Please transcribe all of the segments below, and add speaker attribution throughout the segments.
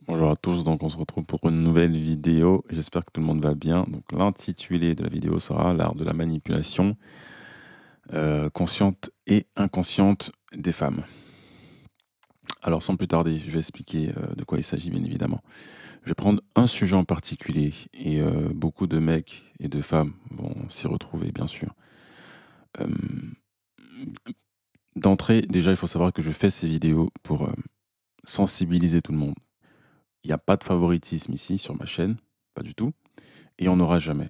Speaker 1: Bonjour à tous, donc on se retrouve pour une nouvelle vidéo. J'espère que tout le monde va bien. Donc l'intitulé de la vidéo sera l'art de la manipulation consciente et inconsciente des femmes. Alors sans plus tarder, je vais expliquer de quoi il s'agit bien évidemment. Je vais prendre un sujet en particulier et beaucoup de mecs et de femmes vont s'y retrouver bien sûr. Euh, D'entrée, déjà il faut savoir que je fais ces vidéos pour sensibiliser tout le monde. Il n'y a pas de favoritisme ici sur ma chaîne, pas du tout, et il n'y en aura jamais.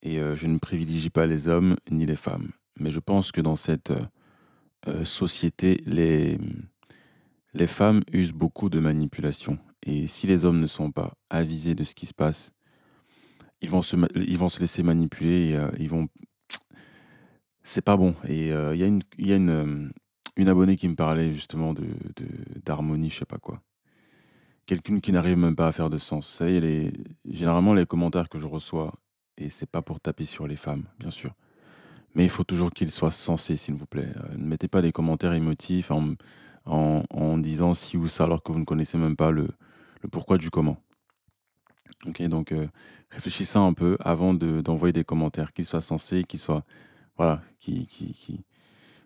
Speaker 1: Et je ne privilégie pas les hommes ni les femmes. Mais je pense que dans cette société, les femmes usent beaucoup de manipulation. Et si les hommes ne sont pas avisés de ce qui se passe, ils vont se laisser manipuler et ils vont. C'est pas bon. Et il y a une abonnée qui me parlait justement d'harmonie, je sais pas quoi. Quelqu'une qui n'arrive même pas à faire de sens. Vous savez, généralement, les commentaires que je reçois, et c'est pas pour taper sur les femmes, bien sûr. Mais il faut toujours qu'il soit sensé, s'il vous plaît. Ne mettez pas des commentaires émotifs en disant ci ou ça alors que vous ne connaissez même pas le pourquoi du comment. Ok, donc réfléchissez un peu avant d'envoyer des commentaires, qu'ils soient sensés, qu'ils soient. Voilà,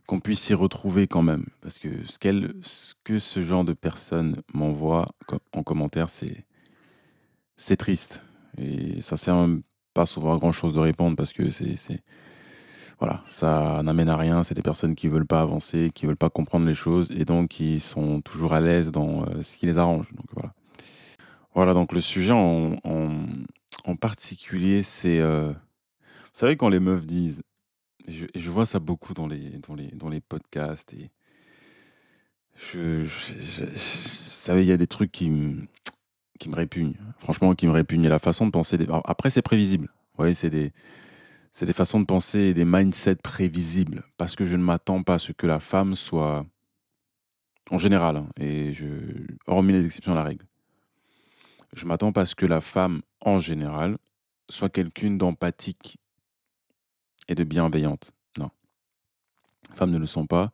Speaker 1: qu'on puisse s'y retrouver quand même. Parce que ce que ce genre de personnes m'envoie en commentaire, c'est triste. Et ça sert même pas souvent à grand chose de répondre parce que voilà, ça n'amène à rien. C'est des personnes qui veulent pas avancer, qui veulent pas comprendre les choses et donc qui sont toujours à l'aise dans ce qui les arrange. Donc voilà. Voilà, donc le sujet en particulier, c'est. Vous savez, quand les meufs disent. Je vois ça beaucoup dans les podcasts et vous savez, il y a des trucs qui me répugnent. Franchement, qui me répugnent. Et la façon de penser. Après, c'est prévisible. Vous voyez, c'est des façons de penser et des mindsets prévisibles. Parce que je ne m'attends pas à ce que la femme soit. En général, hein, hormis les exceptions à la règle. Je m'attends pas à ce que la femme, en général, soit quelqu'une d'empathique et de bienveillante. Non. Les femmes ne le sont pas.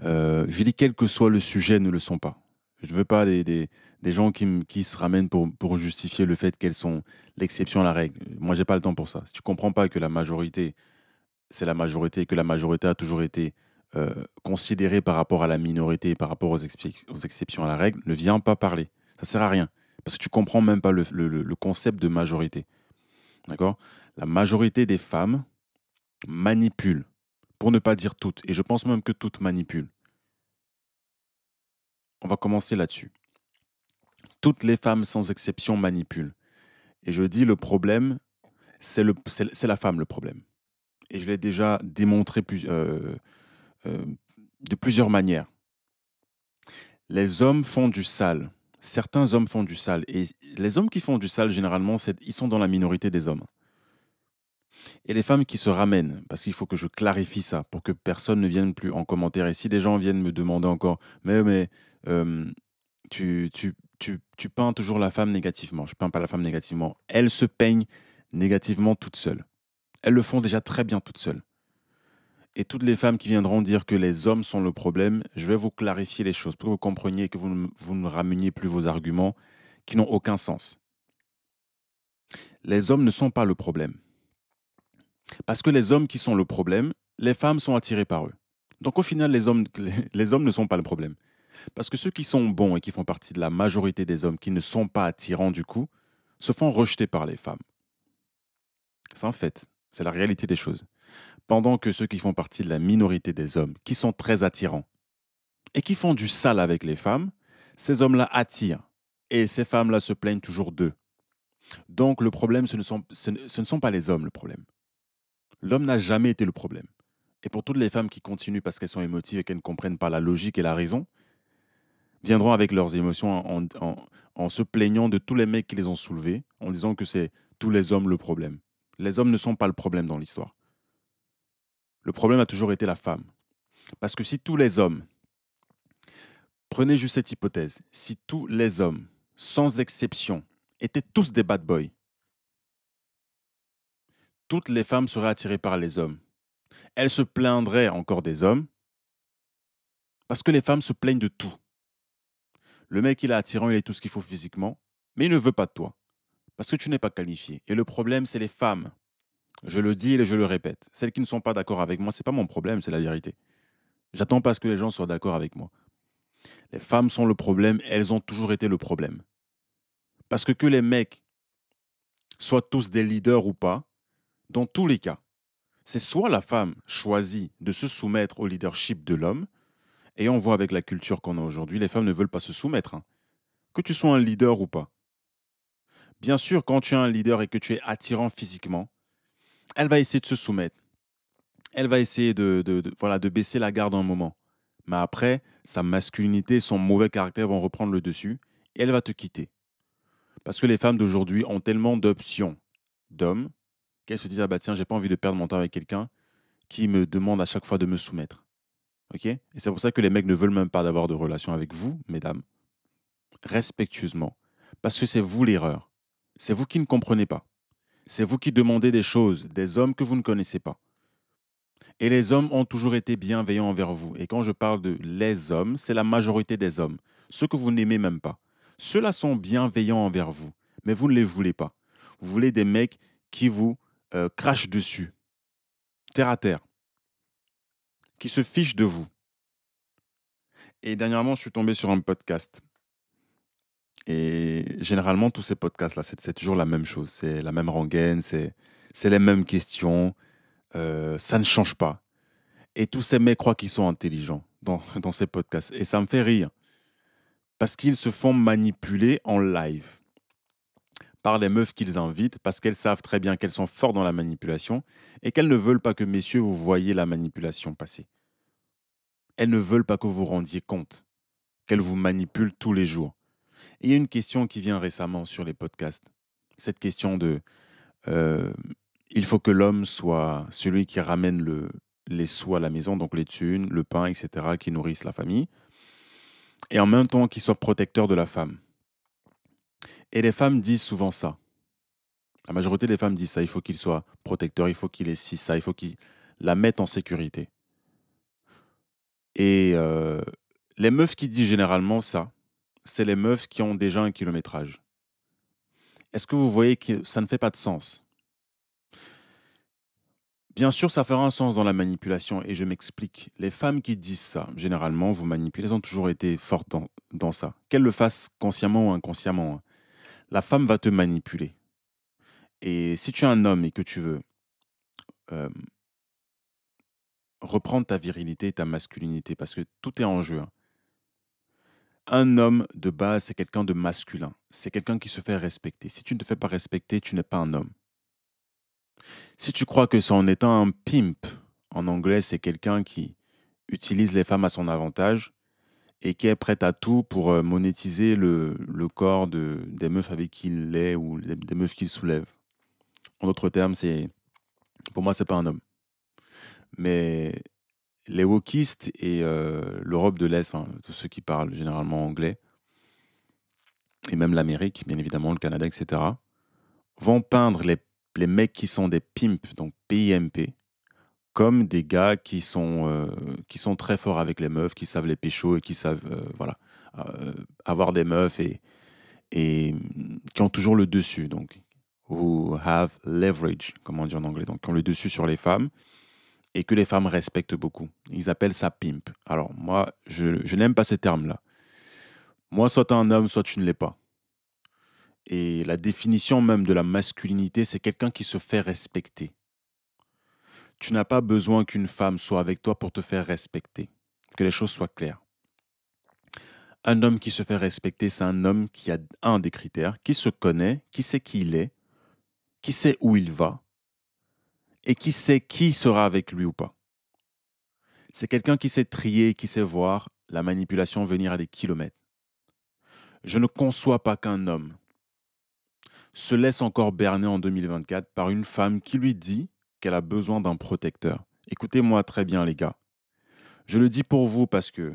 Speaker 1: Je dis quel que soit le sujet, ne le sont pas. Je ne veux pas des gens qui se ramènent pour justifier le fait qu'elles sont l'exception à la règle. Moi, j'ai pas le temps pour ça. Si tu comprends pas que la majorité, c'est la majorité et que la majorité a toujours été considérée par rapport à la minorité et par rapport aux exceptions à la règle, ne viens pas parler. Ça sert à rien. Parce que tu comprends même pas le concept de majorité. D'accord? La majorité des femmes manipulent, pour ne pas dire toutes. Et je pense même que toutes manipulent. On va commencer là-dessus. Toutes les femmes sans exception manipulent. Et je dis le problème, c'est la femme le problème. Et je l'ai déjà démontré euh, de plusieurs manières. Les hommes font du sale. Certains hommes font du sale. Et les hommes qui font du sale, généralement, ils sont dans la minorité des hommes. Et les femmes qui se ramènent, parce qu'il faut que je clarifie ça, pour que personne ne vienne plus en commentaire. Et si des gens viennent me demander encore, mais euh, tu peins toujours la femme négativement. Je peins pas la femme négativement. Elles se peignent négativement toutes seules. Elles le font déjà très bien toutes seules. Et toutes les femmes qui viendront dire que les hommes sont le problème, je vais vous clarifier les choses pour que vous compreniez et que vous ne rameniez plus vos arguments qui n'ont aucun sens. Les hommes ne sont pas le problème. Parce que les hommes qui sont le problème, les femmes sont attirées par eux. Donc au final, les hommes ne sont pas le problème. Parce que ceux qui sont bons et qui font partie de la majorité des hommes qui ne sont pas attirants du coup, se font rejeter par les femmes. C'est un fait. C'est la réalité des choses. Pendant que ceux qui font partie de la minorité des hommes, qui sont très attirants et qui font du sale avec les femmes, ces hommes-là attirent. Et ces femmes-là se plaignent toujours d'eux. Donc le problème, ce ne sont pas les hommes le problème. L'homme n'a jamais été le problème. Et pour toutes les femmes qui continuent parce qu'elles sont émotives et qu'elles ne comprennent pas la logique et la raison, viendront avec leurs émotions en se plaignant de tous les mecs qui les ont soulevés, en disant que c'est tous les hommes le problème. Les hommes ne sont pas le problème dans l'histoire. Le problème a toujours été la femme. Parce que si tous les hommes, prenez juste cette hypothèse, si tous les hommes, sans exception, étaient tous des bad boys, toutes les femmes seraient attirées par les hommes. Elles se plaindraient encore des hommes parce que les femmes se plaignent de tout. Le mec, il est attirant, il a tout ce qu'il faut physiquement, mais il ne veut pas de toi parce que tu n'es pas qualifié. Et le problème, c'est les femmes. Je le dis et je le répète. Celles qui ne sont pas d'accord avec moi, c'est pas mon problème, c'est la vérité. J'attends pas à ce que les gens soient d'accord avec moi. Les femmes sont le problème, elles ont toujours été le problème. Parce que les mecs soient tous des leaders ou pas, dans tous les cas, c'est soit la femme choisit de se soumettre au leadership de l'homme, et on voit avec la culture qu'on a aujourd'hui, les femmes ne veulent pas se soumettre, hein. Que tu sois un leader ou pas. Bien sûr, quand tu es un leader et que tu es attirant physiquement, elle va essayer de se soumettre. Elle va essayer voilà, de baisser la garde un moment. Mais après, sa masculinité, son mauvais caractère vont reprendre le dessus et elle va te quitter. Parce que les femmes d'aujourd'hui ont tellement d'options d'hommes qu'elles se disent: ah bah tiens, j'ai pas envie de perdre mon temps avec quelqu'un qui me demande à chaque fois de me soumettre. Ok? Et c'est pour ça que les mecs ne veulent même pas d'avoir de relation avec vous, mesdames, respectueusement. Parce que c'est vous l'erreur. C'est vous qui ne comprenez pas. C'est vous qui demandez des choses des hommes que vous ne connaissez pas. Et les hommes ont toujours été bienveillants envers vous. Et quand je parle de les hommes, c'est la majorité des hommes. Ceux que vous n'aimez même pas. Ceux-là sont bienveillants envers vous. Mais vous ne les voulez pas. Vous voulez des mecs qui vous crachent dessus, terre à terre, qui se fichent de vous. Et dernièrement, je suis tombé sur un podcast. Et généralement, tous ces podcasts-là, c'est toujours la même chose. C'est la même rengaine, c'est les mêmes questions. Ça ne change pas. Et tous ces mecs croient qu'ils sont intelligents dans ces podcasts. Et ça me fait rire. Parce qu'ils se font manipuler en live par les meufs qu'ils invitent, parce qu'elles savent très bien qu'elles sont fortes dans la manipulation et qu'elles ne veulent pas que, messieurs, vous voyez la manipulation passer. Elles ne veulent pas que vous vous rendiez compte qu'elles vous manipulent tous les jours. Et il y a une question qui vient récemment sur les podcasts. Cette question de il faut que l'homme soit celui qui ramène les sous à la maison, donc les thunes, le pain, etc., qui nourrissent la famille, et en même temps qu'il soit protecteur de la femme. Et les femmes disent souvent ça. La majorité des femmes disent ça. Il faut qu'il soit protecteur, il faut qu'il ait ci, ça, il faut qu'il la mette en sécurité. Et les meufs qui disent généralement ça, c'est les meufs qui ont déjà un kilométrage. Est-ce que vous voyez que ça ne fait pas de sens? Bien sûr, ça fera un sens dans la manipulation et je m'explique. Les femmes qui disent ça, généralement, vous manipulez, elles ont toujours été fortes dans ça. Qu'elles le fassent consciemment ou inconsciemment, hein. La femme va te manipuler. Et si tu es un homme et que tu veux euh, reprendre ta virilité et ta masculinité, parce que tout est en jeu, hein. Un homme, de base, c'est quelqu'un de masculin. C'est quelqu'un qui se fait respecter. Si tu ne te fais pas respecter, tu n'es pas un homme. Si tu crois que c'est en étant un pimp, en anglais, c'est quelqu'un qui utilise les femmes à son avantage et qui est prêt à tout pour monétiser le corps des meufs avec qui il est ou des meufs qu'il soulève. En d'autres termes, pour moi, c'est pas un homme. Mais les wokistes et l'Europe de l'Est, enfin, tous ceux qui parlent généralement anglais, et même l'Amérique, bien évidemment, le Canada, etc., vont peindre les mecs qui sont des pimps, donc PIMP, comme des gars qui sont très forts avec les meufs, qui savent les pécho et qui savent voilà, avoir des meufs et qui ont toujours le dessus, donc who have leverage, comme on dit en anglais, donc qui ont le dessus sur les femmes et que les femmes respectent beaucoup. Ils appellent ça pimp. Alors moi, je n'aime pas ces termes-là. Moi, soit tu es un homme, soit tu ne l'es pas. Et la définition même de la masculinité, c'est quelqu'un qui se fait respecter. Tu n'as pas besoin qu'une femme soit avec toi pour te faire respecter. Que les choses soient claires. Un homme qui se fait respecter, c'est un homme qui a un des critères, qui se connaît, qui sait qui il est, qui sait où il va et qui sait qui sera avec lui ou pas. C'est quelqu'un qui sait trier, qui sait voir la manipulation venir à des kilomètres. Je ne conçois pas qu'un homme se laisse encore berner en 2024 par une femme qui lui dit qu'elle a besoin d'un protecteur. Écoutez-moi très bien, les gars. Je le dis pour vous parce que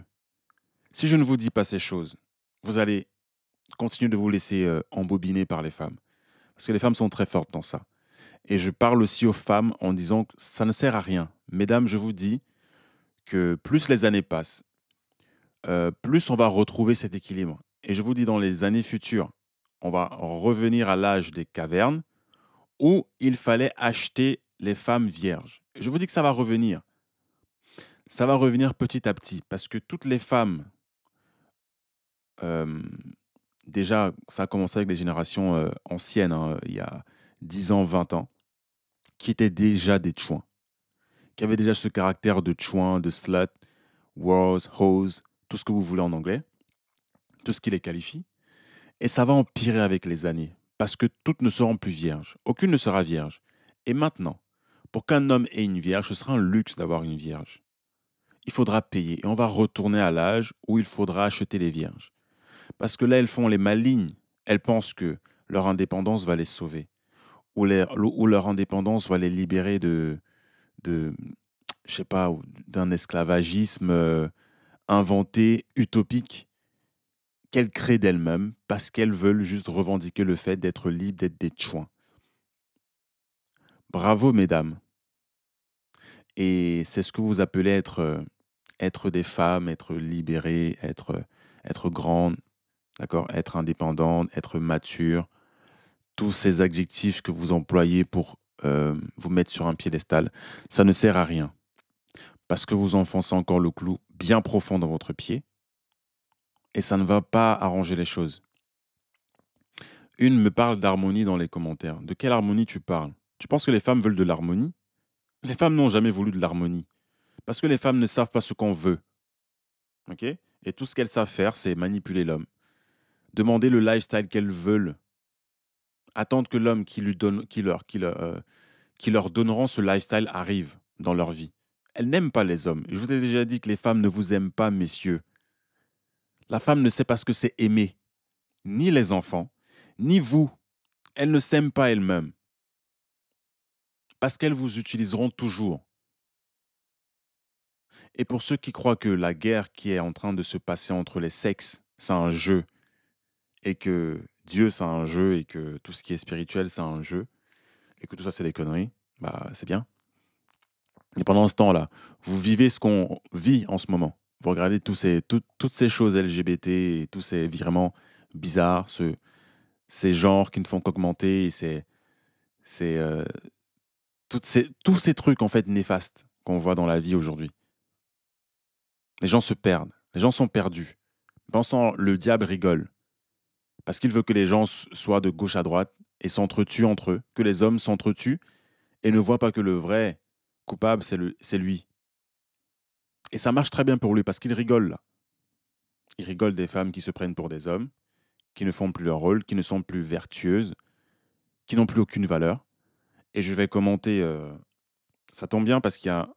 Speaker 1: si je ne vous dis pas ces choses, vous allez continuer de vous laisser embobiner par les femmes. Parce que les femmes sont très fortes dans ça. Et je parle aussi aux femmes en disant que ça ne sert à rien. Mesdames, je vous dis que plus les années passent, plus on va retrouver cet équilibre. Et je vous dis, dans les années futures, on va revenir à l'âge des cavernes où il fallait acheter les femmes vierges. Je vous dis que ça va revenir. Ça va revenir petit à petit parce que toutes les femmes, euh, déjà, ça a commencé avec les générations anciennes, hein, il y a 10 ans, 20 ans, qui étaient déjà des chouins, qui avaient déjà ce caractère de chouin, de slut, whores, hose, tout ce que vous voulez en anglais, tout ce qui les qualifie. Et ça va empirer avec les années, parce que toutes ne seront plus vierges. Aucune ne sera vierge. Et maintenant, pour qu'un homme ait une vierge, ce sera un luxe d'avoir une vierge. Il faudra payer. Et on va retourner à l'âge où il faudra acheter les vierges. Parce que là, elles font les malignes. Elles pensent que leur indépendance va les sauver. Ou leur indépendance va les libérer de je sais pas, d'un esclavagisme inventé, utopique, qu'elles créent d'elles-mêmes parce qu'elles veulent juste revendiquer le fait d'être libres, d'être des chouins. Bravo, mesdames. Et c'est ce que vous appelez être des femmes, être libérées, être grandes, d'accord? Être indépendante, être mature. Tous ces adjectifs que vous employez pour vous mettre sur un piédestal, ça ne sert à rien. Parce que vous enfoncez encore le clou bien profond dans votre pied et ça ne va pas arranger les choses. Une me parle d'harmonie dans les commentaires. De quelle harmonie tu parles? Tu penses que les femmes veulent de l'harmonie? Les femmes n'ont jamais voulu de l'harmonie. Parce que les femmes ne savent pas ce qu'on veut. Ok? Et tout ce qu'elles savent faire, c'est manipuler l'homme. Demander le lifestyle qu'elles veulent. Attendre que l'homme qui, lui donne, qui leur donneront ce lifestyle arrive dans leur vie. Elles n'aiment pas les hommes. Je vous ai déjà dit que les femmes ne vous aiment pas, messieurs. La femme ne sait pas ce que c'est aimer. Ni les enfants, ni vous. Elles ne s'aiment pas elles-mêmes. Parce qu'elles vous utiliseront toujours. Et pour ceux qui croient que la guerre qui est en train de se passer entre les sexes, c'est un jeu, et que Dieu, c'est un jeu, et que tout ce qui est spirituel, c'est un jeu, et que tout ça, c'est des conneries, bah c'est bien. Et pendant ce temps-là, vous vivez ce qu'on vit en ce moment. Vous regardez toutes ces choses LGBT, et tous ces virements bizarres, ces genres qui ne font qu'augmenter, et c'est, tous ces trucs en fait néfastes qu'on voit dans la vie aujourd'hui. Les gens se perdent, les gens sont perdus. Pensant, le diable rigole. Parce qu'il veut que les gens soient de gauche à droite et s'entretuent entre eux, que les hommes s'entretuent et ne voient pas que le vrai coupable, c'est lui. Et ça marche très bien pour lui parce qu'il rigole là. Il rigole des femmes qui se prennent pour des hommes, qui ne font plus leur rôle, qui ne sont plus vertueuses, qui n'ont plus aucune valeur. Et je vais commenter, ça tombe bien parce qu'il y a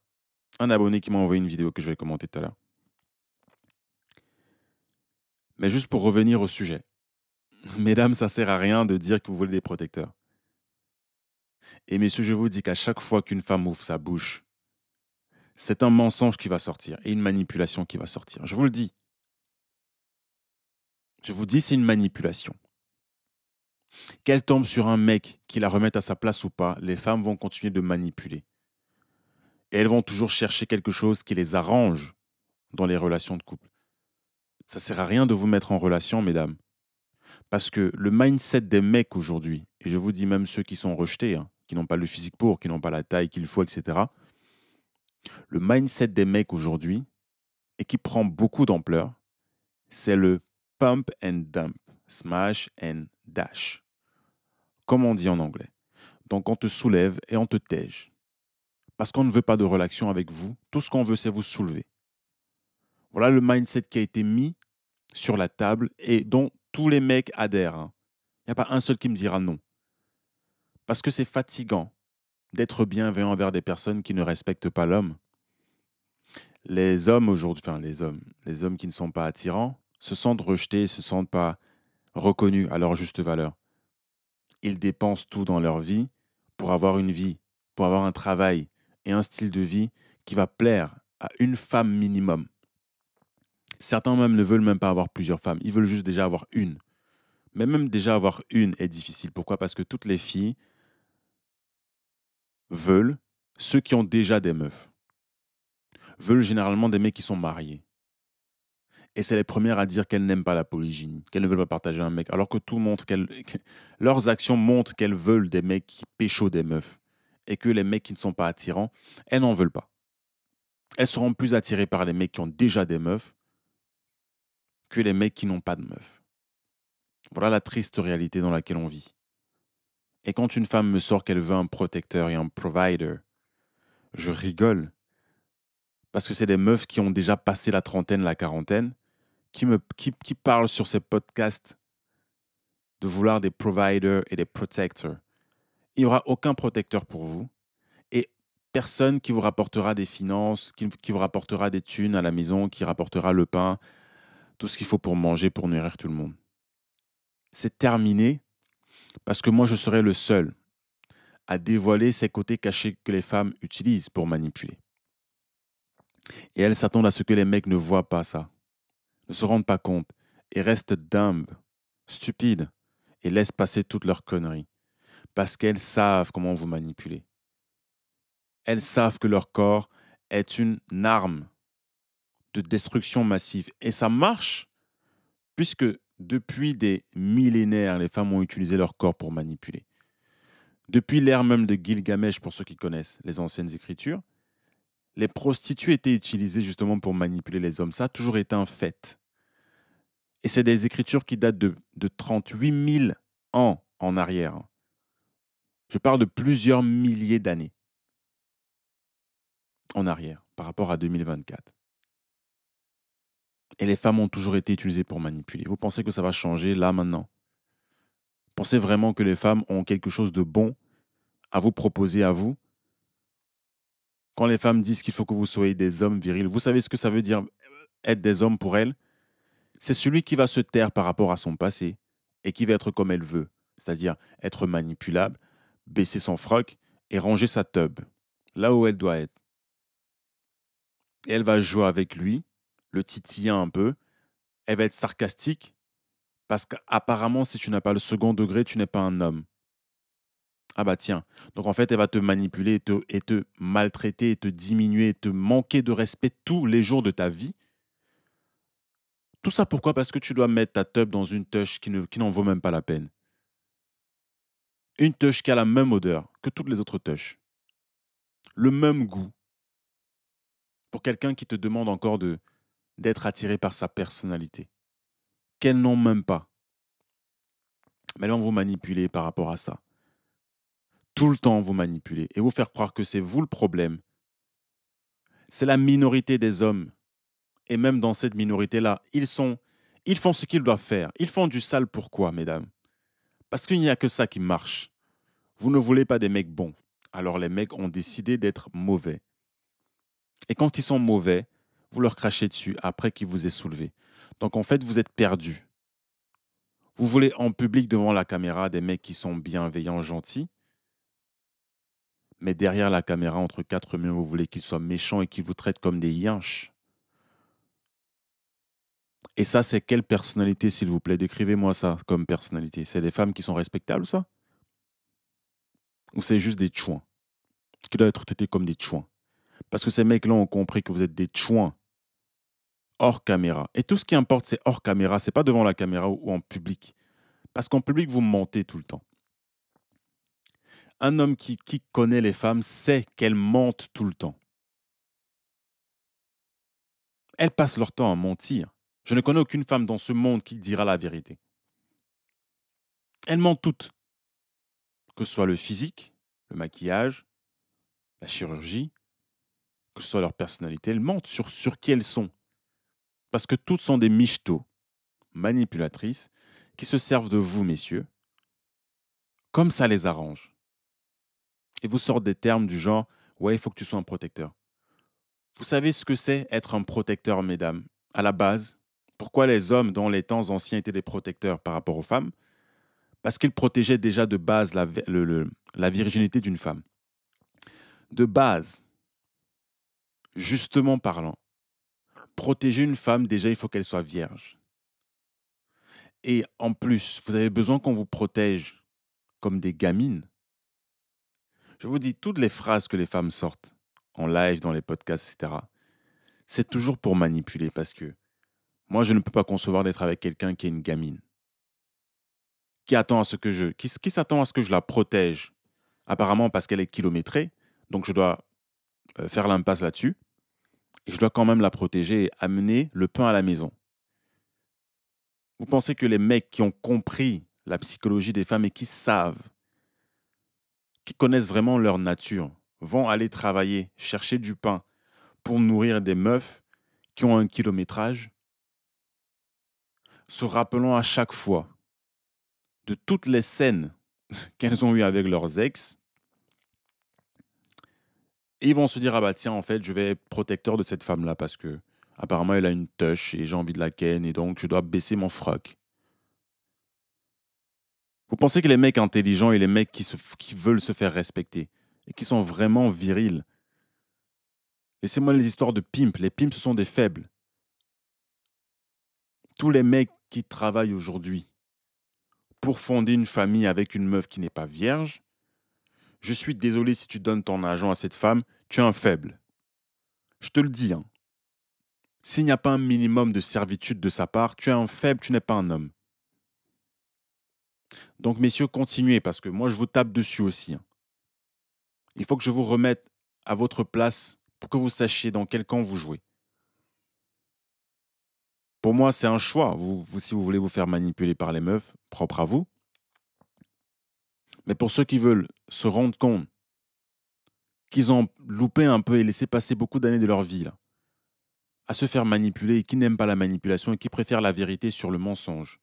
Speaker 1: un abonné qui m'a envoyé une vidéo que je vais commenter tout à l'heure. Mais juste pour revenir au sujet. Mesdames, ça sert à rien de dire que vous voulez des protecteurs. Et messieurs, je vous dis qu'à chaque fois qu'une femme ouvre sa bouche, c'est un mensonge qui va sortir et une manipulation qui va sortir. Je vous le dis. Je vous dis, c'est une manipulation. Qu'elle tombe sur un mec qui la remette à sa place ou pas, les femmes vont continuer de manipuler. Et elles vont toujours chercher quelque chose qui les arrange dans les relations de couple. Ça sert à rien de vous mettre en relation, mesdames. Parce que le mindset des mecs aujourd'hui, et je vous dis même ceux qui sont rejetés, hein, qui n'ont pas le physique pour, qui n'ont pas la taille qu'il faut, etc. Le mindset des mecs aujourd'hui, et qui prend beaucoup d'ampleur, c'est le pump and dump, smash and dash, comme on dit en anglais. Donc on te soulève et on te tège. Parce qu'on ne veut pas de relation avec vous, tout ce qu'on veut, c'est vous soulever. Voilà le mindset qui a été mis sur la table et dont tous les mecs adhèrent, hein. Il n'y a pas un seul qui me dira non. Parce que c'est fatigant d'être bienveillant envers des personnes qui ne respectent pas l'homme. Les hommes aujourd'hui, enfin les hommes qui ne sont pas attirants, se sentent rejetés, se sentent pas reconnus à leur juste valeur. Ils dépensent tout dans leur vie pour avoir une vie, pour avoir un travail et un style de vie qui va plaire à une femme minimum. Certains même ne veulent même pas avoir plusieurs femmes, ils veulent juste déjà avoir une. Mais même déjà avoir une est difficile. Pourquoi? Parce que toutes les filles veulent ceux qui ont déjà des meufs, veulent généralement des mecs qui sont mariés. Et c'est les premières à dire qu'elles n'aiment pas la polygynie, qu'elles ne veulent pas partager un mec, alors que tout montre leurs actions montrent qu'elles veulent des mecs qui pécho des meufs. Et que les mecs qui ne sont pas attirants, elles n'en veulent pas. Elles seront plus attirées par les mecs qui ont déjà des meufs que les mecs qui n'ont pas de meufs. Voilà la triste réalité dans laquelle on vit. Et quand une femme me sort qu'elle veut un protecteur et un provider, je rigole. Parce que c'est des meufs qui ont déjà passé la trentaine, la quarantaine, qui parlent sur ces podcasts de vouloir des providers et des protectors. Il n'y aura aucun protecteur pour vous et personne qui vous rapportera des finances, qui vous rapportera des thunes à la maison, qui rapportera le pain, tout ce qu'il faut pour manger, pour nourrir tout le monde. C'est terminé parce que moi, je serai le seul à dévoiler ces côtés cachés que les femmes utilisent pour manipuler. Et elles s'attendent à ce que les mecs ne voient pas ça, ne se rendent pas compte et restent dumb, stupides et laissent passer toutes leurs conneries parce qu'elles savent comment vous manipuler. Elles savent que leur corps est une arme de destruction massive. Et ça marche puisque depuis des millénaires, les femmes ont utilisé leur corps pour manipuler. Depuis l'ère même de Gilgamesh, pour ceux qui connaissent les anciennes écritures, les prostituées étaient utilisées justement pour manipuler les hommes. Ça a toujours été un fait. Et c'est des écritures qui datent de 38 000 ans en arrière. Je parle de plusieurs milliers d'années en arrière par rapport à 2024. Et les femmes ont toujours été utilisées pour manipuler. Vous pensez que ça va changer là maintenant? Pensez vraiment que les femmes ont quelque chose de bon à vous proposer à vous? Quand les femmes disent qu'il faut que vous soyez des hommes virils, vous savez ce que ça veut dire être des hommes pour elles? C'est celui qui va se taire par rapport à son passé et qui va être comme elle veut, c'est-à-dire être manipulable, baisser son froc et ranger sa tub là où elle doit être. Et elle va jouer avec lui, le titiller un peu, elle va être sarcastique parce qu'apparemment, si tu n'as pas le second degré, tu n'es pas un homme. Ah bah tiens. Donc en fait, elle va te manipuler et te maltraiter, et te diminuer, et te manquer de respect tous les jours de ta vie. Tout ça pourquoi? Parce que tu dois mettre ta teub dans une tâche qui n'en vaut même pas la peine. Une tâche qui a la même odeur que toutes les autres tâches. Le même goût. Pour quelqu'un qui te demande encore d'être attiré par sa personnalité. Qu'elles n'ont même pas. Mais là, on vous manipuler par rapport à ça. Tout le temps, vous manipuler et vous faire croire que c'est vous le problème. C'est la minorité des hommes. Et même dans cette minorité-là, ils font ce qu'ils doivent faire. Ils font du sale pourquoi, mesdames? Parce qu'il n'y a que ça qui marche. Vous ne voulez pas des mecs bons. Alors les mecs ont décidé d'être mauvais. Et quand ils sont mauvais, vous leur crachez dessus après qu'ils vous aient soulevé. Donc en fait, vous êtes perdu. Vous voulez en public devant la caméra des mecs qui sont bienveillants, gentils, mais derrière la caméra, entre quatre murs, vous voulez qu'ils soient méchants et qu'ils vous traitent comme des yinches. Et ça, c'est quelle personnalité, s'il vous plaît? Décrivez-moi ça comme personnalité. C'est des femmes qui sont respectables, ça? Ou c'est juste des chouins qui doivent être traités comme des chouins? Parce que ces mecs-là ont compris que vous êtes des chouins hors caméra. Et tout ce qui importe, c'est hors caméra. C'est pas devant la caméra ou en public. Parce qu'en public, vous mentez tout le temps. Un homme qui connaît les femmes sait qu'elles mentent tout le temps. Elles passent leur temps à mentir. Je ne connais aucune femme dans ce monde qui dira la vérité. Elles mentent toutes. Que ce soit le physique, le maquillage, la chirurgie, que ce soit leur personnalité, elles mentent sur qui elles sont. Parce que toutes sont des michetots, manipulatrices, qui se servent de vous, messieurs, comme ça les arrange. Et vous sortent des termes du genre, ouais, il faut que tu sois un protecteur. Vous savez ce que c'est être un protecteur, mesdames? À la base, pourquoi les hommes dans les temps anciens étaient des protecteurs par rapport aux femmes? Parce qu'ils protégeaient déjà de base la virginité d'une femme. De base, justement parlant, protéger une femme, déjà, il faut qu'elle soit vierge. Et en plus, vous avez besoin qu'on vous protège comme des gamines. Je vous dis, toutes les phrases que les femmes sortent en live, dans les podcasts, etc., c'est toujours pour manipuler parce que Moi, je ne peux pas concevoir d'être avec quelqu'un qui est une gamine, qui attend à ce que qui s'attend à ce que je la protège. Apparemment parce qu'elle est kilométrée, donc je dois faire l'impasse là-dessus et je dois quand même la protéger et amener le pain à la maison. Vous pensez que les mecs qui ont compris la psychologie des femmes et qui savent, qui connaissent vraiment leur nature, vont aller travailler, chercher du pain pour nourrir des meufs qui ont un kilométrage, se rappelant à chaque fois de toutes les scènes qu'elles ont eues avec leurs ex, et ils vont se dire: ah bah tiens, en fait, je vais être protecteur de cette femme-là parce que apparemment elle a une touche et j'ai envie de la ken et donc je dois baisser mon froc. Vous pensez que les mecs intelligents et les mecs qui veulent se faire respecter et qui sont vraiment virils, laissez-moi les histoires de pimps. Les pimps, ce sont des faibles. Tous les mecs qui travaillent aujourd'hui pour fonder une famille avec une meuf qui n'est pas vierge, je suis désolé si tu donnes ton argent à cette femme, tu es un faible. Je te le dis, hein. S'il n'y a pas un minimum de servitude de sa part, tu es un faible, tu n'es pas un homme. Donc, messieurs, continuez parce que moi, je vous tape dessus aussi, hein. Il faut que je vous remette à votre place pour que vous sachiez dans quel camp vous jouez. Pour moi, c'est un choix. Si vous voulez vous faire manipuler par les meufs, propre à vous. Mais pour ceux qui veulent se rendre compte qu'ils ont loupé un peu et laissé passer beaucoup d'années de leur vie là, à se faire manipuler et qui n'aiment pas la manipulation et qui préfèrent la vérité sur le mensonge,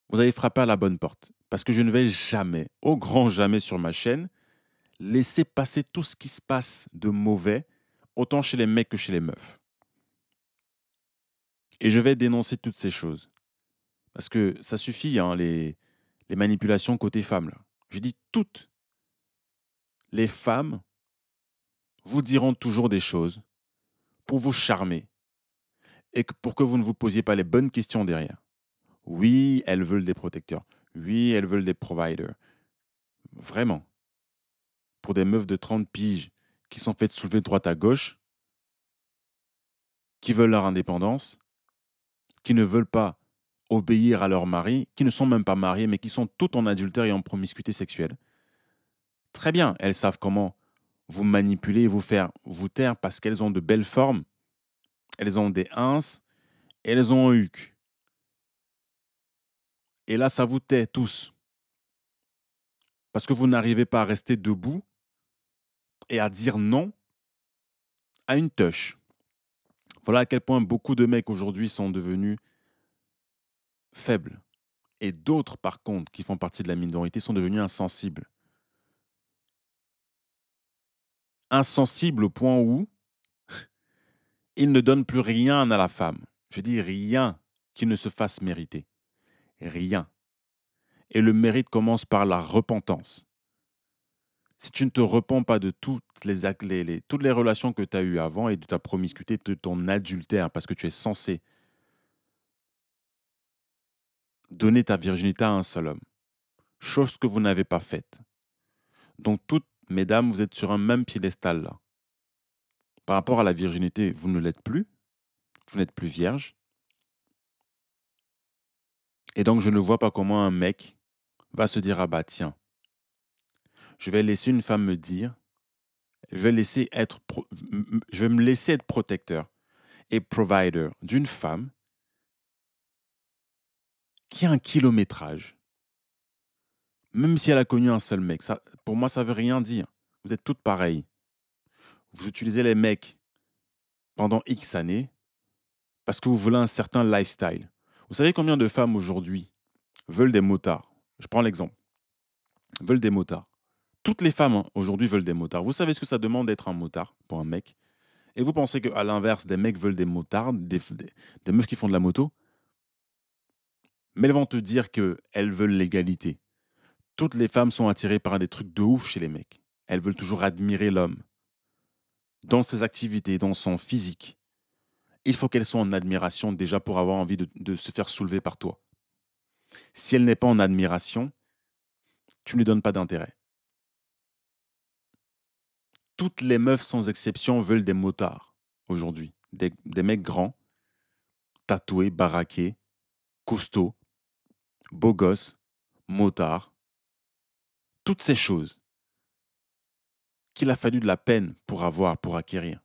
Speaker 1: vous avez frappé à la bonne porte. Parce que je ne vais jamais, au grand jamais sur ma chaîne, laisser passer tout ce qui se passe de mauvais, autant chez les mecs que chez les meufs. Et je vais dénoncer toutes ces choses. Parce que ça suffit, hein, les manipulations côté femmes. Là. Je dis toutes les femmes vous diront toujours des choses pour vous charmer et pour que vous ne vous posiez pas les bonnes questions derrière. Oui, elles veulent des protecteurs. Oui, elles veulent des providers. Vraiment. Pour des meufs de 30 piges qui sont faites soulever de droite à gauche, qui veulent leur indépendance, qui ne veulent pas obéir à leur mari, qui ne sont même pas mariés, mais qui sont toutes en adultère et en promiscuité sexuelle. Très bien, elles savent comment vous manipuler et vous faire vous taire parce qu'elles ont de belles formes, elles ont des ins et elles ont un huc. Et là, ça vous tait tous. Parce que vous n'arrivez pas à rester debout et à dire non à une touche. Voilà à quel point beaucoup de mecs aujourd'hui sont devenus faibles. Et d'autres, par contre, qui font partie de la minorité, sont devenus insensibles. Insensibles au point où ils ne donnent plus rien à la femme. Je dis rien qui ne se fasse mériter. Rien. Et le mérite commence par la repentance. Si tu ne te repens pas de toutes les relations que tu as eues avant et de ta promiscuité, de ton adultère, parce que tu es censé donner ta virginité à un seul homme, chose que vous n'avez pas faite. Donc toutes, mesdames, vous êtes sur un même piédestal là. Par rapport à la virginité, vous ne l'êtes plus, vous n'êtes plus vierge. Et donc je ne vois pas comment un mec va se dire: ah bah tiens, je vais laisser une femme me dire, je vais me laisser être protecteur et provider d'une femme qui a un kilométrage. Même si elle a connu un seul mec, ça, pour moi, ça veut rien dire. Vous êtes toutes pareilles. Vous utilisez les mecs pendant X années parce que vous voulez un certain lifestyle. Vous savez combien de femmes aujourd'hui veulent des motards? Je prends l'exemple. Veulent des motards. Toutes les femmes hein, aujourd'hui veulent des motards. Vous savez ce que ça demande d'être un motard pour un mec? Et vous pensez qu'à l'inverse, des mecs veulent des motards, des meufs qui font de la moto? Mais elles vont te dire qu'elles veulent l'égalité. Toutes les femmes sont attirées par des trucs de ouf chez les mecs. Elles veulent toujours admirer l'homme. Dans ses activités, dans son physique. Il faut qu'elles soient en admiration déjà pour avoir envie de se faire soulever par toi. Si elle n'est pas en admiration, tu ne lui donnes pas d'intérêt. Toutes les meufs sans exception veulent des motards aujourd'hui. Des mecs grands tatoué, baraqué, costaud, beau gosse, motard, toutes ces choses qu'il a fallu de la peine pour avoir, pour acquérir.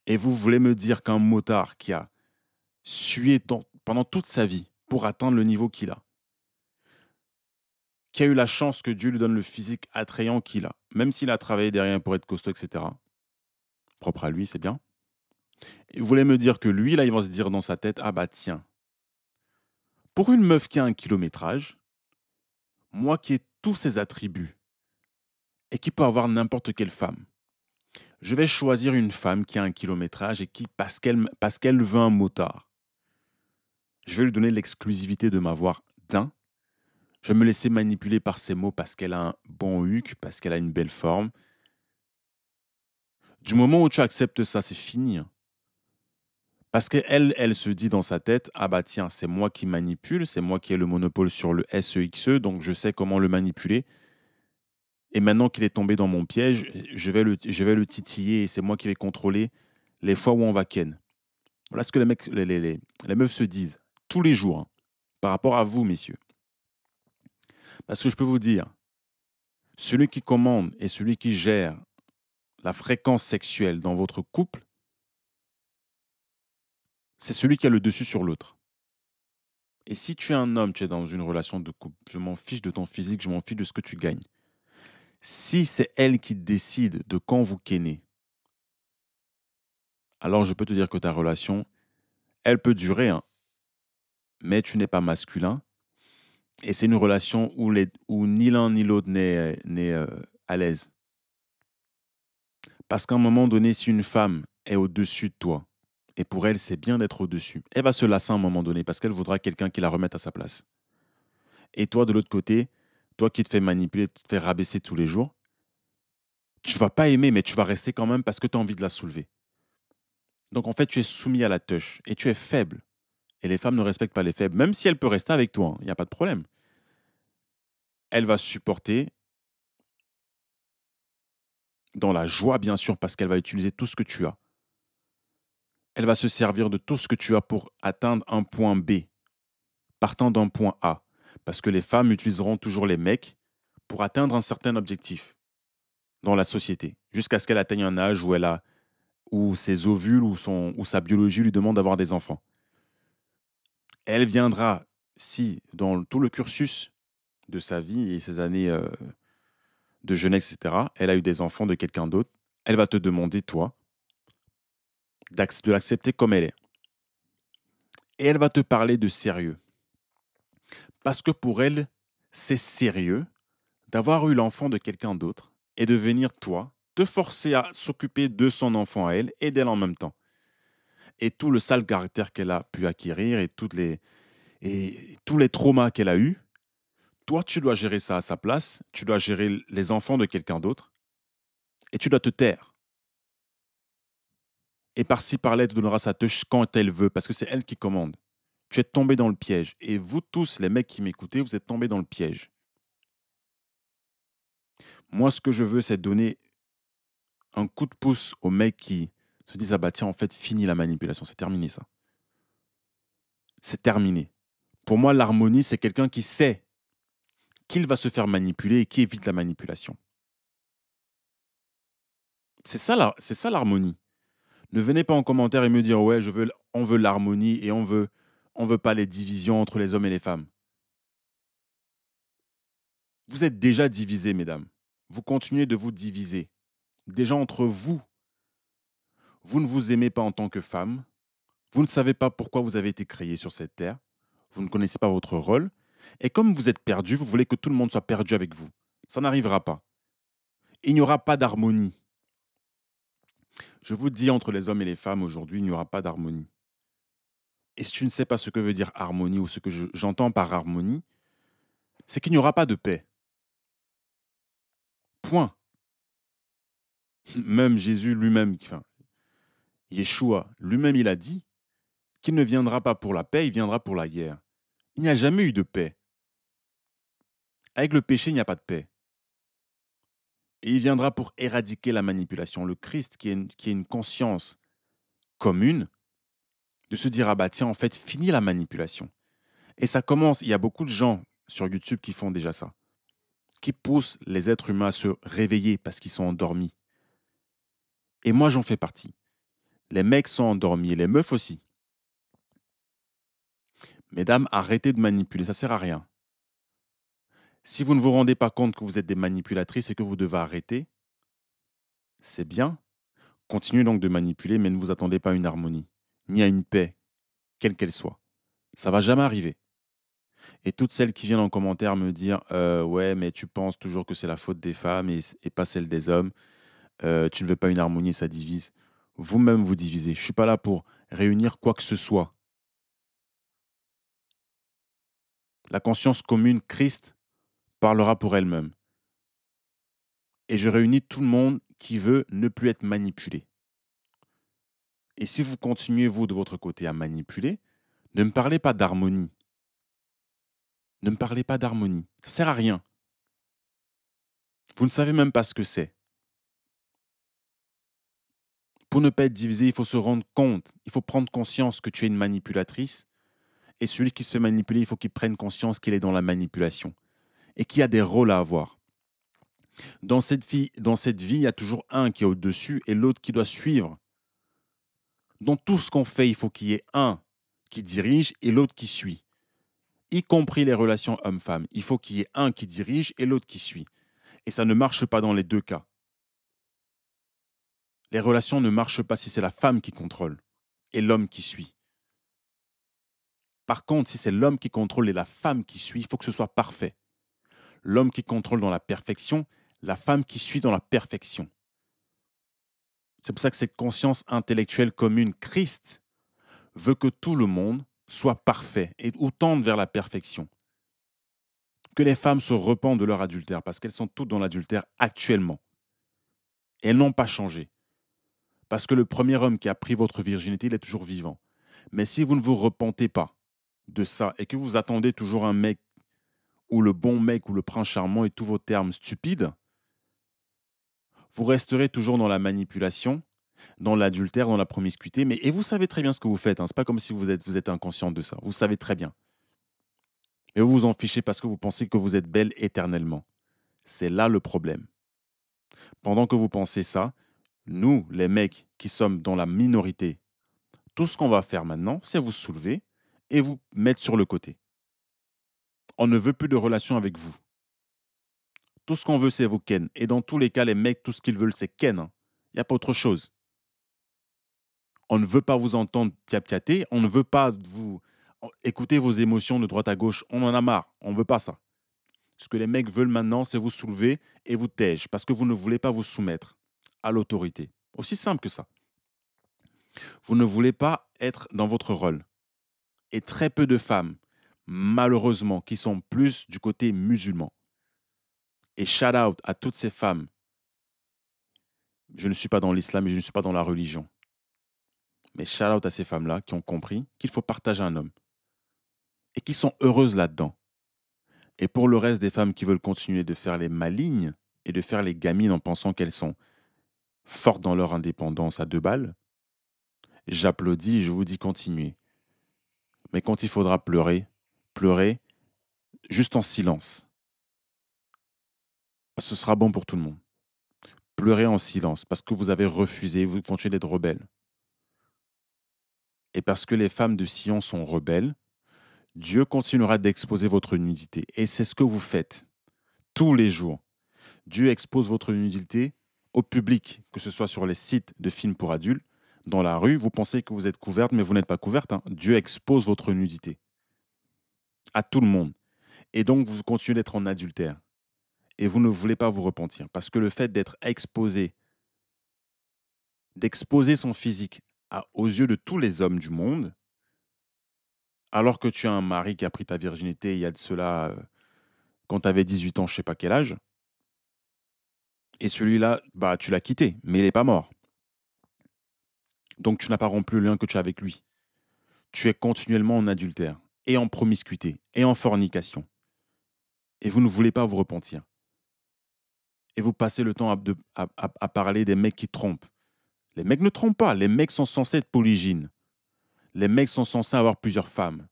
Speaker 1: Et vous voulez me dire qu'un motard qui a sué pendant toute sa vie pour atteindre le niveau qu'il a, qui a eu la chance que Dieu lui donne le physique attrayant qu'il a, même s'il a travaillé derrière pour être costaud, etc., propre à lui, c'est bien. Et vous voulez me dire que lui, là, il va se dire dans sa tête, ah bah tiens, pour une meuf qui a un kilométrage, moi qui ai tous ses attributs et qui peut avoir n'importe quelle femme, je vais choisir une femme qui a un kilométrage et qui, parce qu'elle veut un motard, je vais lui donner l'exclusivité de m'avoir d'un. Je vais me laisser manipuler par ses mots parce qu'elle a un bon huc, parce qu'elle a une belle forme. Du moment où tu acceptes ça, c'est fini, hein. Parce qu'elle, elle se dit dans sa tête, ah bah tiens, c'est moi qui manipule, c'est moi qui ai le monopole sur le SEXE, donc je sais comment le manipuler. Et maintenant qu'il est tombé dans mon piège, je vais le titiller et c'est moi qui vais contrôler les fois où on va ken. Voilà ce que les mecs, les meufs se disent tous les jours, hein, par rapport à vous, messieurs. Parce que je peux vous dire, celui qui commande et celui qui gère la fréquence sexuelle dans votre couple, c'est celui qui a le dessus sur l'autre. Et si tu es un homme, tu es dans une relation de couple, je m'en fiche de ton physique, je m'en fiche de ce que tu gagnes. Si c'est elle qui décide de quand vous kennez, alors je peux te dire que ta relation, elle peut durer, hein, mais tu n'es pas masculin. Et c'est une relation où ni l'un ni l'autre n'est à l'aise. Parce qu'à un moment donné, si une femme est au-dessus de toi, et pour elle, c'est bien d'être au-dessus, elle va se lasser à un moment donné parce qu'elle voudra quelqu'un qui la remette à sa place. Et toi, de l'autre côté, toi qui te fais manipuler, qui te fais rabaisser tous les jours, tu vas pas aimer, mais tu vas rester quand même parce que tu as envie de la soulever. Donc en fait, tu es soumis à la touche et tu es faible. Et les femmes ne respectent pas les faibles, même si elle peut rester avec toi, il n'y a pas de problème. Elle va supporter dans la joie, bien sûr, parce qu'elle va utiliser tout ce que tu as. Elle va se servir de tout ce que tu as pour atteindre un point B, partant d'un point A. Parce que les femmes utiliseront toujours les mecs pour atteindre un certain objectif dans la société, jusqu'à ce qu'elle atteigne un âge où ses ovules ou sa biologie lui demande d'avoir des enfants. Elle viendra, si dans tout le cursus de sa vie et ses années de jeunesse, etc., elle a eu des enfants de quelqu'un d'autre, elle va te demander, toi, de l'accepter comme elle est. Et elle va te parler de sérieux. Parce que pour elle, c'est sérieux d'avoir eu l'enfant de quelqu'un d'autre et de venir, toi, te forcer à s'occuper de son enfant à elle et d'elle en même temps. Et tout le sale caractère qu'elle a pu acquérir et tous les traumas qu'elle a eus, toi, tu dois gérer ça à sa place, tu dois gérer les enfants de quelqu'un d'autre et tu dois te taire. Et par-ci, par-là, elle te donnera sa touche quand elle veut parce que c'est elle qui commande. Tu es tombé dans le piège. Et vous tous, les mecs qui m'écoutez, vous êtes tombés dans le piège. Moi, ce que je veux, c'est donner un coup de pouce aux mecs qui se disent: ah bah tiens, en fait, fini la manipulation, c'est terminé ça. C'est terminé. Pour moi, l'harmonie, c'est quelqu'un qui sait qu'il va se faire manipuler et qui évite la manipulation. C'est ça l'harmonie. Ne venez pas en commentaire et me dire: ouais, on veut l'harmonie et on veut pas les divisions entre les hommes et les femmes. Vous êtes déjà divisés, mesdames. Vous continuez de vous diviser. Déjà entre vous, vous ne vous aimez pas en tant que femme. Vous ne savez pas pourquoi vous avez été créé sur cette terre. Vous ne connaissez pas votre rôle. Et comme vous êtes perdu, vous voulez que tout le monde soit perdu avec vous. Ça n'arrivera pas. Il n'y aura pas d'harmonie. Je vous dis, entre les hommes et les femmes, aujourd'hui, il n'y aura pas d'harmonie. Et si tu ne sais pas ce que veut dire harmonie ou ce que j'entends par harmonie, c'est qu'il n'y aura pas de paix. Point. Même Jésus lui-même, enfin, Yeshua lui-même, il a dit qu'il ne viendra pas pour la paix, il viendra pour la guerre. Il n'y a jamais eu de paix. Avec le péché, il n'y a pas de paix. Et il viendra pour éradiquer la manipulation. Le Christ, qui est une conscience commune, De se dire: «Ah bah tiens, en fait, fini la manipulation». Et ça commence, il y a beaucoup de gens sur YouTube qui font déjà ça, qui poussent les êtres humains à se réveiller parce qu'ils sont endormis. Et moi, j'en fais partie. Les mecs sont endormis et les meufs aussi. Mesdames, arrêtez de manipuler, ça sert à rien. Si vous ne vous rendez pas compte que vous êtes des manipulatrices et que vous devez arrêter, c'est bien. Continuez donc de manipuler, mais ne vous attendez pas à une harmonie, ni à une paix, quelle qu'elle soit. Ça va jamais arriver. Et toutes celles qui viennent en commentaire me dire ouais, mais tu penses toujours que c'est la faute des femmes et pas celle des hommes. Tu ne veux pas une harmonie, ça divise. Vous-même vous divisez. Je suis pas là pour réunir quoi que ce soit. La conscience commune, Christ, parlera pour elle-même. Et je réunis tout le monde qui veut ne plus être manipulé. Et si vous continuez, vous, de votre côté, à manipuler, ne me parlez pas d'harmonie. Ne me parlez pas d'harmonie. Ça sert à rien. Vous ne savez même pas ce que c'est. Pour ne pas être divisé, il faut se rendre compte, il faut prendre conscience que tu es une manipulatrice. Et celui qui se fait manipuler, il faut qu'il prenne conscience qu'il est dans la manipulation et qu'il y a des rôles à avoir. Dans cette vie, il y a toujours un qui est au-dessus et l'autre qui doit suivre. Dans tout ce qu'on fait, il faut qu'il y ait un qui dirige et l'autre qui suit. Y compris les relations hommes-femmes. Il faut qu'il y ait un qui dirige et l'autre qui suit. Et ça ne marche pas dans les deux cas. Les relations ne marchent pas si c'est la femme qui contrôle et l'homme qui suit. Par contre, si c'est l'homme qui contrôle et la femme qui suit, il faut que ce soit parfait. L'homme qui contrôle dans la perfection, la femme qui suit dans la perfection. C'est pour ça que cette conscience intellectuelle commune, Christ, veut que tout le monde soit parfait et ou tende vers la perfection. Que les femmes se repentent de leur adultère, parce qu'elles sont toutes dans l'adultère actuellement. Et elles n'ont pas changé. Parce que le premier homme qui a pris votre virginité, il est toujours vivant. Mais si vous ne vous repentez pas de ça et que vous attendez toujours un mec ou le bon mec ou le prince charmant et tous vos termes stupides, vous resterez toujours dans la manipulation, dans l'adultère, dans la promiscuité. Et vous savez très bien ce que vous faites. Hein. Ce n'est pas comme si vous êtes inconscient de ça. Vous savez très bien. Mais vous vous en fichez parce que vous pensez que vous êtes belle éternellement. C'est là le problème. Pendant que vous pensez ça, nous, les mecs qui sommes dans la minorité, tout ce qu'on va faire maintenant, c'est vous soulever et vous mettre sur le côté. On ne veut plus de relation avec vous. Tout ce qu'on veut, c'est vous ken. Et dans tous les cas, les mecs, tout ce qu'ils veulent, c'est ken. Il n'y a pas autre chose. On ne veut pas vous entendre piapiater. On ne veut pas vous écouter vos émotions de droite à gauche. On en a marre. On ne veut pas ça. Ce que les mecs veulent maintenant, c'est vous soulever et vous taire parce que vous ne voulez pas vous soumettre à l'autorité. Aussi simple que ça. Vous ne voulez pas être dans votre rôle. Et très peu de femmes, malheureusement, qui sont plus du côté musulman. Et shout out à toutes ces femmes. Je ne suis pas dans l'islam et je ne suis pas dans la religion. Mais shout out à ces femmes-là qui ont compris qu'il faut partager un homme. Et qui sont heureuses là-dedans. Et pour le reste des femmes qui veulent continuer de faire les malignes et de faire les gamines en pensant qu'elles sont fortes dans leur indépendance à 2 balles, j'applaudis et je vous dis continuez. Mais quand il faudra pleurer, pleurez juste en silence. Parce que ce sera bon pour tout le monde. Pleurez en silence parce que vous avez refusé, vous continuez d'être rebelle. Et parce que les femmes de Sion sont rebelles, Dieu continuera d'exposer votre nudité. Et c'est ce que vous faites tous les jours. Dieu expose votre nudité au public, que ce soit sur les sites de films pour adultes, dans la rue, vous pensez que vous êtes couverte, mais vous n'êtes pas couverte. Hein. Dieu expose votre nudité à tout le monde. Et donc, vous continuez d'être en adultère. Et vous ne voulez pas vous repentir. Parce que le fait d'être exposé, d'exposer son physique aux yeux de tous les hommes du monde, alors que tu as un mari qui a pris ta virginité il y a de cela, quand tu avais 18 ans, je ne sais pas quel âge, et celui-là, bah, tu l'as quitté, mais il n'est pas mort. Donc tu n'as pas rompu le lien que tu as avec lui. Tu es continuellement en adultère, et en promiscuité, et en fornication. Et vous ne voulez pas vous repentir. Et vous passez le temps à parler des mecs qui trompent. Les mecs ne trompent pas, les mecs sont censés être polygynes. Les mecs sont censés avoir plusieurs femmes.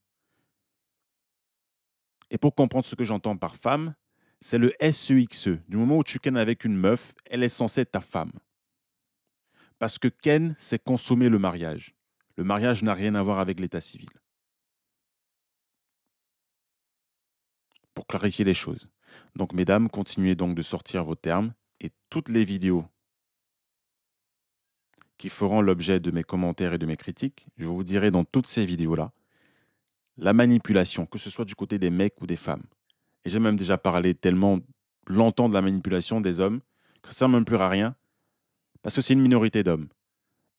Speaker 1: Et pour comprendre ce que j'entends par femme, c'est le SEXE. Du moment où tu kennes avec une meuf, elle est censée être ta femme. Parce que ken, c'est consommer le mariage. Le mariage n'a rien à voir avec l'état civil. Pour clarifier les choses. Donc, mesdames, continuez donc de sortir vos termes et toutes les vidéos qui feront l'objet de mes commentaires et de mes critiques, je vous dirai dans toutes ces vidéos-là, la manipulation, que ce soit du côté des mecs ou des femmes. Et j'ai même déjà parlé tellement longtemps de la manipulation des hommes que ça ne sert même plus à rien parce que c'est une minorité d'hommes.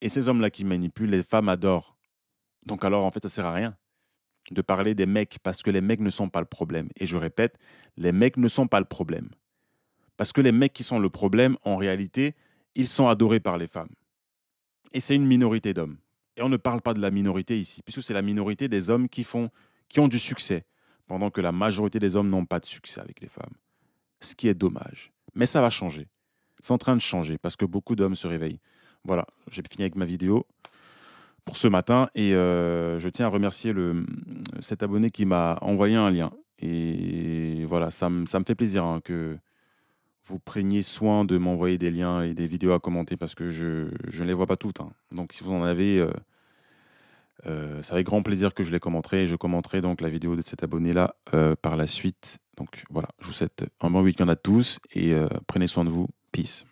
Speaker 1: Et ces hommes-là qui manipulent, les femmes adorent. Donc alors, en fait, ça ne sert à rien de parler des mecs parce que les mecs ne sont pas le problème. Et je répète, les mecs ne sont pas le problème. Parce que les mecs qui sont le problème, en réalité, ils sont adorés par les femmes. Et c'est une minorité d'hommes. Et on ne parle pas de la minorité ici, puisque c'est la minorité des hommes qui ont du succès, pendant que la majorité des hommes n'ont pas de succès avec les femmes. Ce qui est dommage. Mais ça va changer. C'est en train de changer, parce que beaucoup d'hommes se réveillent. Voilà, j'ai fini avec ma vidéo pour ce matin, et je tiens à remercier cet abonné qui m'a envoyé un lien. Et voilà, ça me fait plaisir hein, que vous preniez soin de m'envoyer des liens et des vidéos à commenter parce que je ne les vois pas toutes, hein. Donc si vous en avez, c'est avec grand plaisir que je les commenterai et je commenterai donc la vidéo de cet abonné-là, par la suite. Donc voilà, je vous souhaite un bon week-end à tous et prenez soin de vous. Peace.